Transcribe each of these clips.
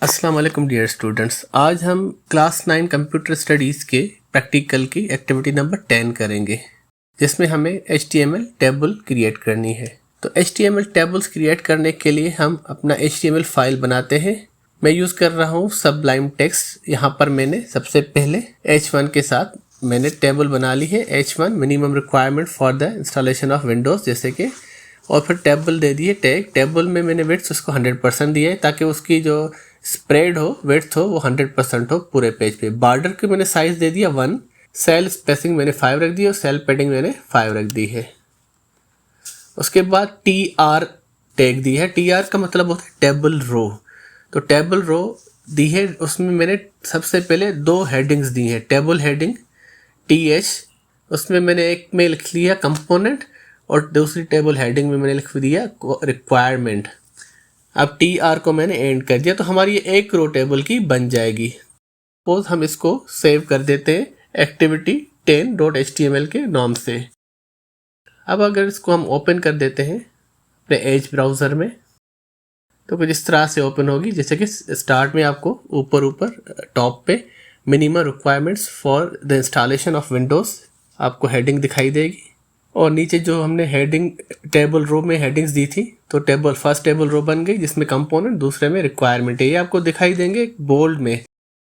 अस्सलाम वालेकुम dear students. आज हम क्लास 9 कंप्यूटर स्टडीज़ के प्रैक्टिकल की एक्टिविटी नंबर 10 करेंगे, जिसमें हमें HTML टेबल क्रिएट करनी है। तो HTML टेबल्स क्रिएट करने के लिए हम अपना HTML फाइल बनाते हैं। मैं यूज़ कर रहा हूँ सबलाइम टेक्स्ट। यहाँ पर मैंने सबसे पहले H1 के साथ मैंने टेबल बना ली है। H1 minimum requirement for the installation of Windows जैसे कि, और फिर टेबल दे दिए टैग। टेबल में मैंने विड्थ उसको 100% दिया है ताकि उसकी जो स्प्रेड हो, विड्थ हो, वो 100% हो पूरे पेज पे। बॉर्डर की मैंने साइज दे दिया 1, सेल स्पेसिंग मैंने 5 रख दी और सेल पैडिंग मैंने 5 रख दी है। उसके बाद TR टैग दी है। TR का मतलब होता है टेबल रो। तो टेबल रो दी है, उसमें मैंने सबसे पहले 2 हेडिंग्स दी हैं। टेबल हेडिंग TH, उसमें मैंने एक में लिख लिया कंपोनेंट और दूसरी टेबल हेडिंग में मैंने लिख दिया रिक्वायरमेंट। अब TR को मैंने एंड कर दिया तो हमारी ये एक रो टेबल की बन जाएगी। सपोज हम इसको सेव कर देते हैं activity 10.html के नाम से। अब अगर इसको हम ओपन कर देते हैं अपने एज ब्राउज़र में तो कुछ इस तरह से ओपन होगी। जैसे कि स्टार्ट में आपको ऊपर टॉप पे minimum requirements for the installation of Windows आपको हेडिंग दिखाई देगी, और नीचे जो हमने हेडिंग टेबल रो में हेडिंग्स दी थी तो फर्स्ट टेबल रो बन गई जिसमें कंपोनेंट, दूसरे में रिक्वायरमेंट है। ये आपको दिखाई देंगे बोल्ड में।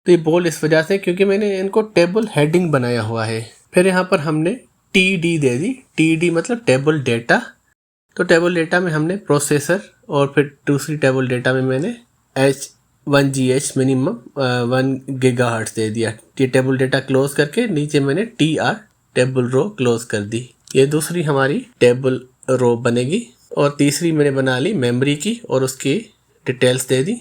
तो ये बोल्ड इस वजह से क्योंकि मैंने इनको टेबल हेडिंग बनाया हुआ है। फिर यहाँ पर हमने TD दे दी। TD मतलब टेबल डेटा। तो टेबल डेटा में हमने प्रोसेसर, और फिर दूसरी टेबल डेटा में मैंने H1GH मिनिमम 1 GHz दे दिया। ये टेबल डेटा क्लोज करके नीचे मैंने TR टेबल रो क्लोज कर दी। ये दूसरी हमारी टेबल रो बनेगी। और तीसरी मैंने बना ली मेमोरी की और उसकी डिटेल्स दे दी।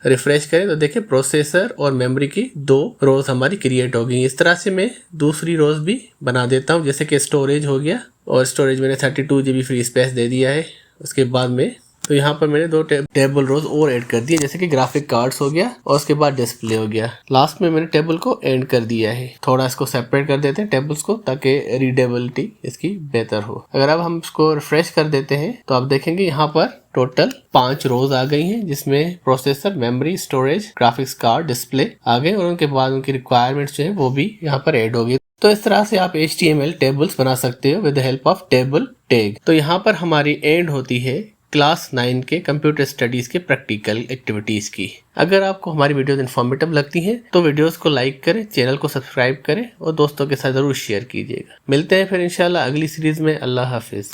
रिफ्रेश करें तो देखिए प्रोसेसर और मेमोरी की 2 रोज हमारी क्रिएट हो गई। इस तरह से मैं दूसरी रोज भी बना देता हूँ। जैसे कि स्टोरेज हो गया, और स्टोरेज मैंने 32 GB फ्री स्पेस दे दिया है। उसके बाद में तो यहाँ पर मैंने 2 टेबल रोज और ऐड कर दिए, जैसे कि ग्राफिक कार्ड्स हो गया और उसके बाद डिस्प्ले हो गया। लास्ट में मैंने टेबल को एंड कर दिया है। थोड़ा इसको सेपरेट कर देते हैं टेबल्स को ताकि रीडेबिलिटी इसकी बेहतर हो। अगर अब हम इसको रिफ्रेश कर देते हैं तो आप देखेंगे यहाँ पर टोटल 5 रोज आ गई हैं, जिसमें processor, memory, storage, graphics card, display आ गए, और उनके बाद उनकी रिक्वायरमेंट्स जो है वो भी यहाँ पर ऐड हो गई। तो इस तरह से आप HTML टेबल्स बना सकते हो with the help of table tag. तो यहाँ पर हमारी एंड होती है क्लास 9 के कंप्यूटर स्टडीज के प्रैक्टिकल एक्टिविटीज की। अगर आपको हमारी वीडियोस इन्फॉर्मेटिव लगती हैं तो वीडियोस को लाइक करें, चैनल को सब्सक्राइब करें और दोस्तों के साथ जरूर शेयर कीजिएगा। मिलते हैं फिर इंशाल्लाह अगली सीरीज में। अल्लाह हाफिज।